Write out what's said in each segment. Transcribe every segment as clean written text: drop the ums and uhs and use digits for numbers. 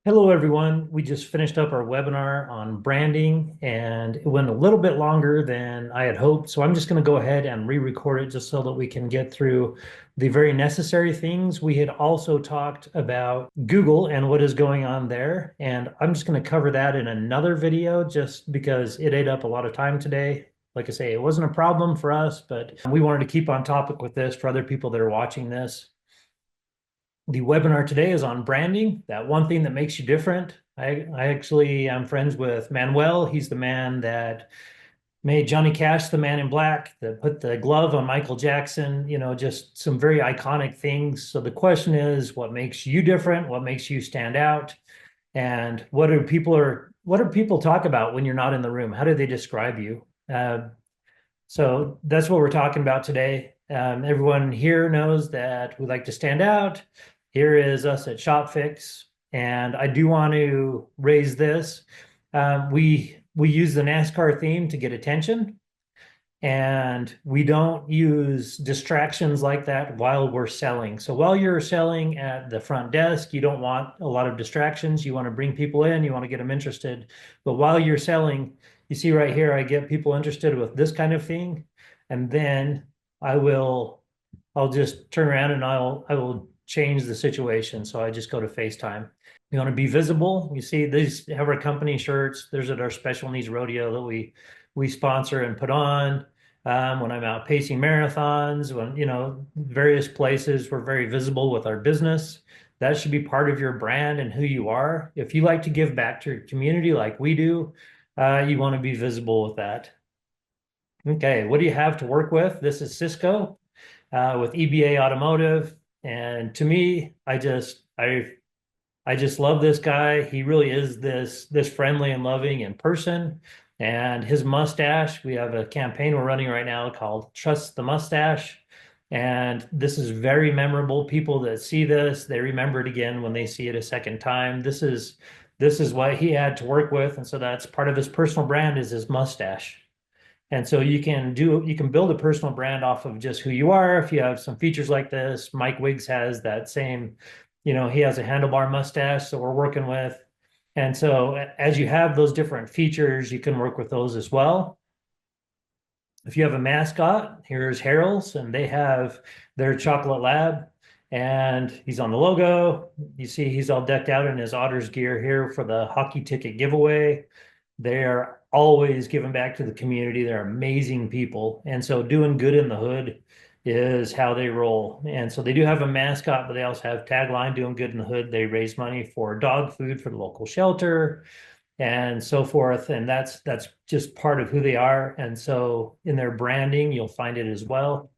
Hello, everyone. We just finished up our webinar on branding and it went a little bit longer than I had hoped. So I'm just going to go ahead and re-record it just so that we can get through the very necessary things. We had also talked about Google and what is going on there. And I'm just going to cover that in another video just because it ate up a lot of time today. Like I say, it wasn't a problem for us, but we wanted to keep on topic with this for other people that are watching this. The webinar today is on branding, that one thing that makes you different. I actually am friends with Manuel. He's the man that made Johnny Cash the Man in Black, that put the glove on Michael Jackson, just some very iconic things. So the question is, what makes you different? What makes you stand out? And what do people talk about when you're not in the room? How do they describe you? So that's what we're talking about today. Everyone here knows that we like to stand out. Here is us at ShopFix, and I do want to raise this. We use the NASCAR theme to get attention, and we don't use distractions like that while we're selling. So while you're selling at the front desk, you don't want a lot of distractions. You want to bring people in, you want to get them interested. But while you're selling, you see right here, I get people interested with this kind of thing. And then I'll just turn around and I will change the situation. So I just go to FaceTime. You want to be visible. You see, these have our company shirts. There's at our special needs rodeo that we sponsor and put on. When I'm out pacing marathons, when various places, we're very visible with our business. That should be part of your brand and who you are. If you like to give back to your community like we do, you want to be visible with that. Okay, what do you have to work with? This is Cisco with EBA Automotive, and to me, I just love this guy. He really is this friendly and loving in person. And his mustache, we have a campaign we're running right now called Trust the Mustache. And this is very memorable. People that see this, they remember it again when they see it a second time. This is what he had to work with. And so that's part of his personal brand is his mustache. And so you can build a personal brand off of just who you are. If you have some features like this, Mike Wiggs has that same, he has a handlebar mustache that we're working with. And so as you have those different features, you can work with those as well. If you have a mascot, here's Harold's, and they have their chocolate lab, and he's on the logo. You see he's all decked out in his Otters gear here for the hockey ticket giveaway. They're always giving back to the community. They're amazing people. And so doing good in the hood is how they roll. And so they do have a mascot, but they also have tagline doing good in the hood. They raise money for dog food for the local shelter and so forth. And that's just part of who they are. And so in their branding, you'll find it as well.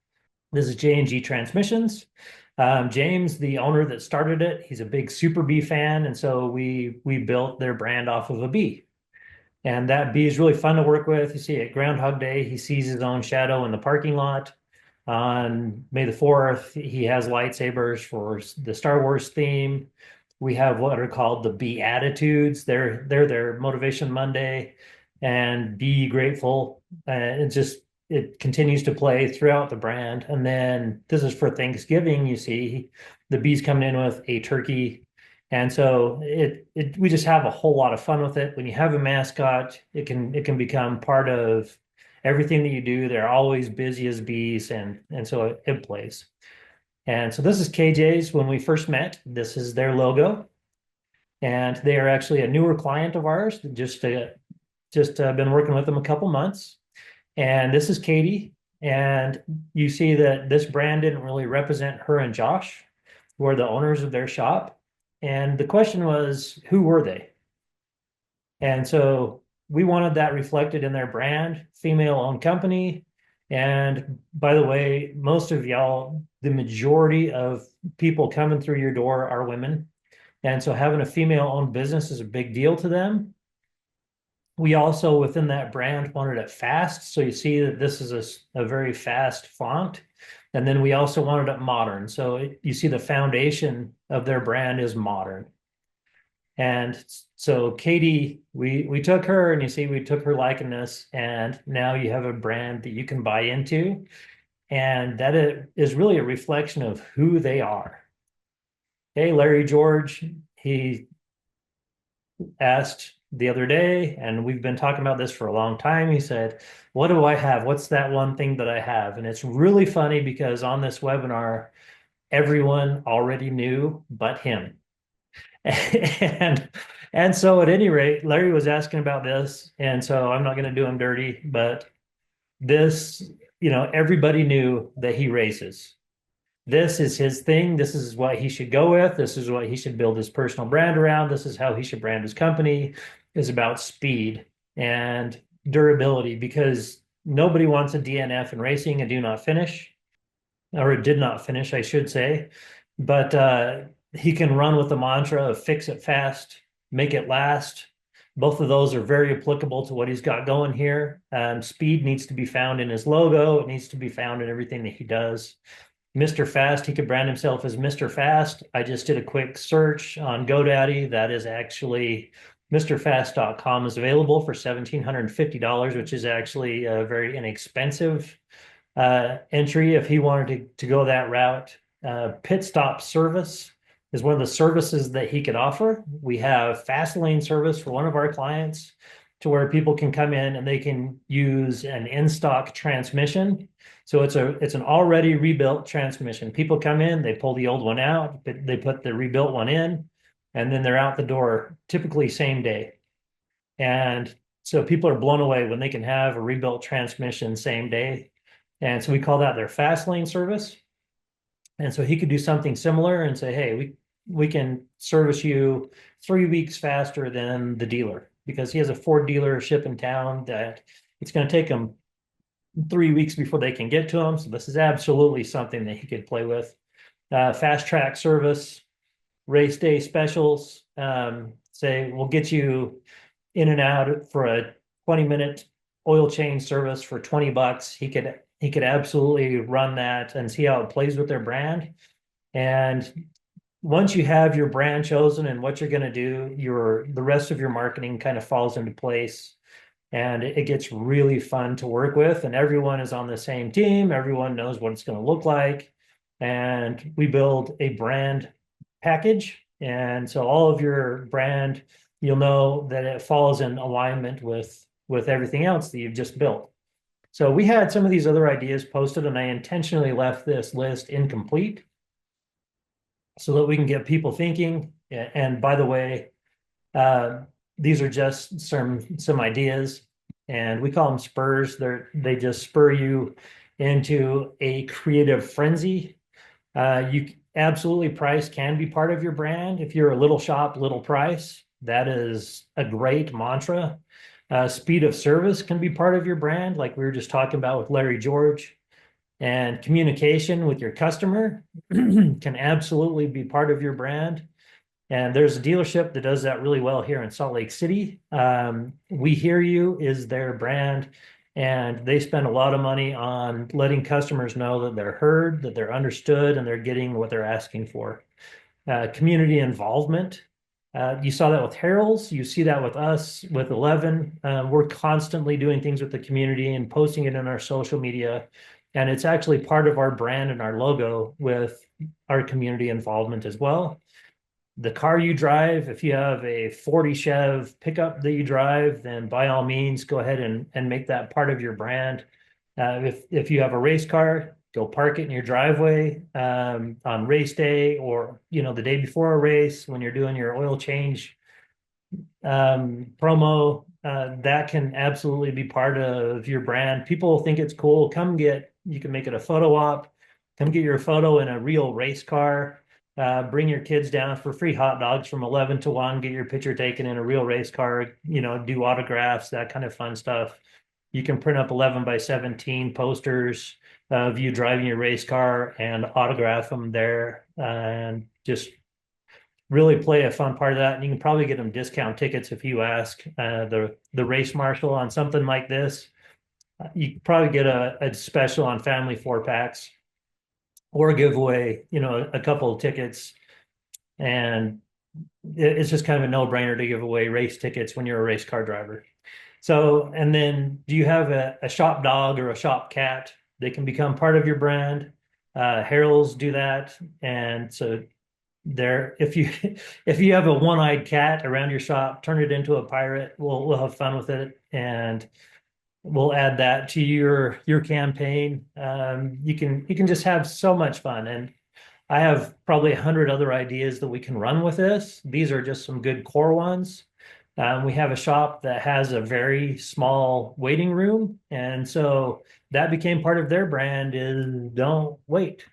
This is J&G Transmissions. James, the owner that started it, he's a big Super Bee fan, and so we built their brand off of a bee. And that bee is really fun to work with. You see, at Groundhog Day, he sees his own shadow in the parking lot. On May the 4th, he has lightsabers for the Star Wars theme. We have what are called the Beatitudes. They're their Motivation Monday and Be Grateful. It continues to play throughout the brand. And then this is for Thanksgiving. You see, the bees coming in with a turkey, and so we just have a whole lot of fun with it. When you have a mascot, it can become part of everything that you do. They're always busy as bees, and so it plays. And so this is KJ's when we first met. This is their logo, and they are actually a newer client of ours. Just been working with them a couple months. And this is Katie, and you see that this brand didn't really represent her and Josh, who are the owners of their shop. And the question was, who were they? And so we wanted that reflected in their brand, female-owned company. And by the way, most of y'all, the majority of people coming through your door are women. And so having a female-owned business is a big deal to them. We also, within that brand, wanted it fast. So you see that this is a very fast font. And then we also wanted it modern. So you see the foundation of their brand is modern. And so Katie, we took her, and you see we took her likeness, and now you have a brand that you can buy into, and that is really a reflection of who they are. Hey, Larry George, he asked the other day, and we've been talking about this for a long time. He said, "What do I have? What's that one thing that I have?" And it's really funny because on this webinar, everyone already knew but him. And and so at any rate, Larry was asking about this, and so I'm not going to do him dirty, but this, everybody knew that he races. This is his thing. This is what he should go with. This is what he should build his personal brand around. This is how he should brand his company, is about speed and durability because nobody wants a DNF in racing, a do not finish, or it did not finish, I should say. But he can run with the mantra of fix it fast, make it last. Both of those are very applicable to what he's got going here. Speed needs to be found in his logo. It needs to be found in everything that he does. Mr. Fast, he could brand himself as Mr. Fast. I just did a quick search on GoDaddy. That is actually MrFast.com is available for $1,750, which is actually a very inexpensive entry if he wanted to go that route. Pit stop service is one of the services that he could offer. We have fast lane service for one of our clients to where people can come in and they can use an in-stock transmission. So it's an already rebuilt transmission. People come in, they pull the old one out, but they put the rebuilt one in, and then they're out the door, typically same day. And so people are blown away when they can have a rebuilt transmission same day. And so we call that their fast lane service. And so he could do something similar and say, hey, we can service you 3 weeks faster than the dealer because he has a Ford dealership in town that it's going to take him 3 weeks before they can get to him. So this is absolutely something that he could play with. Fast track service, race day specials. Say we'll get you in and out for a 20-minute oil change service for $20. He could absolutely run that and see how it plays with their brand. And once you have your brand chosen and what you're going to do, the rest of your marketing kind of falls into place. And it gets really fun to work with, and everyone is on the same team. Everyone knows what it's going to look like. And we build a brand package. And so all of your brand, you'll know that it falls in alignment with everything else that you've just built. So we had some of these other ideas posted, and I intentionally left this list incomplete so that we can get people thinking. And by the way, these are just some ideas, and we call them spurs. They just spur you into a creative frenzy. You absolutely price can be part of your brand. If you're a little shop, little price, that is a great mantra. Speed of service can be part of your brand, like we were just talking about with Larry George. And communication with your customer can absolutely be part of your brand. And there's a dealership that does that really well here in Salt Lake City. We Hear You is their brand, and they spend a lot of money on letting customers know that they're heard, that they're understood, and they're getting what they're asking for. Community involvement. You saw that with Harold's. You see that with us, with elleven. We're constantly doing things with the community and posting it in our social media. And it's actually part of our brand and our logo with our community involvement as well. The car you drive, if you have a 40 Chev pickup that you drive, then by all means, go ahead and make that part of your brand. If you have a race car, go park it in your driveway on race day, or the day before a race when you're doing your oil change promo. That can absolutely be part of your brand. People think it's cool. You can make it a photo op. Come get your photo in a real race car. Bring your kids down for free hot dogs from 11 to 1. Get your picture taken in a real race car. Do autographs, that kind of fun stuff. You can print up 11 by 17 posters of you driving your race car and autograph them there, and just really play a fun part of that. And you can probably get them discount tickets if you ask the race marshal on something like this. You could probably get a special on family 4-packs, or give away, a couple of tickets. And it's just kind of a no-brainer to give away race tickets when you're a race car driver. So, and then do you have a shop dog or a shop cat? They can become part of your brand. Harold's do that. And so There, if you if you have a one-eyed cat around your shop, turn it into a pirate. We'll have fun with it, and we'll add that to your campaign. You can just have so much fun, and I have probably 100 other ideas that we can run with this. These are just some good core ones. We have a shop that has a very small waiting room, and so that became part of their brand is don't wait.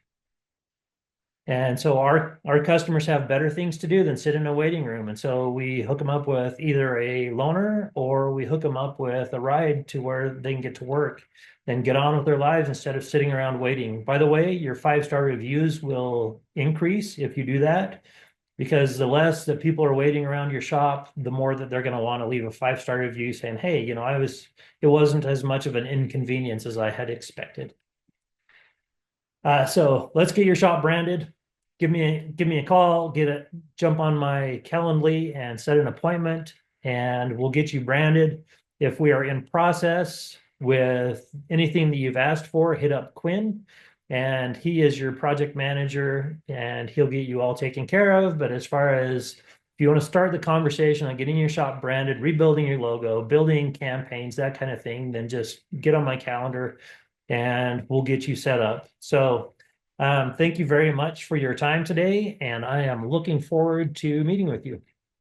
And so our customers have better things to do than sit in a waiting room. And so we hook them up with either a loaner or we hook them up with a ride to where they can get to work and get on with their lives instead of sitting around waiting. By the way, your 5-star reviews will increase if you do that because the less that people are waiting around your shop, the more that they're going to want to leave a 5-star review saying, "Hey, it wasn't as much of an inconvenience as I had expected." So let's get your shop branded. Give me a call, jump on my Calendly and set an appointment, and we'll get you branded. If we are in process with anything that you've asked for, hit up Quinn, and he is your project manager, and he'll get you all taken care of. But as far as if you want to start the conversation on getting your shop branded, rebuilding your logo, building campaigns, that kind of thing, then just get on my calendar and we'll get you set up. So, thank you very much for your time today, and I am looking forward to meeting with you.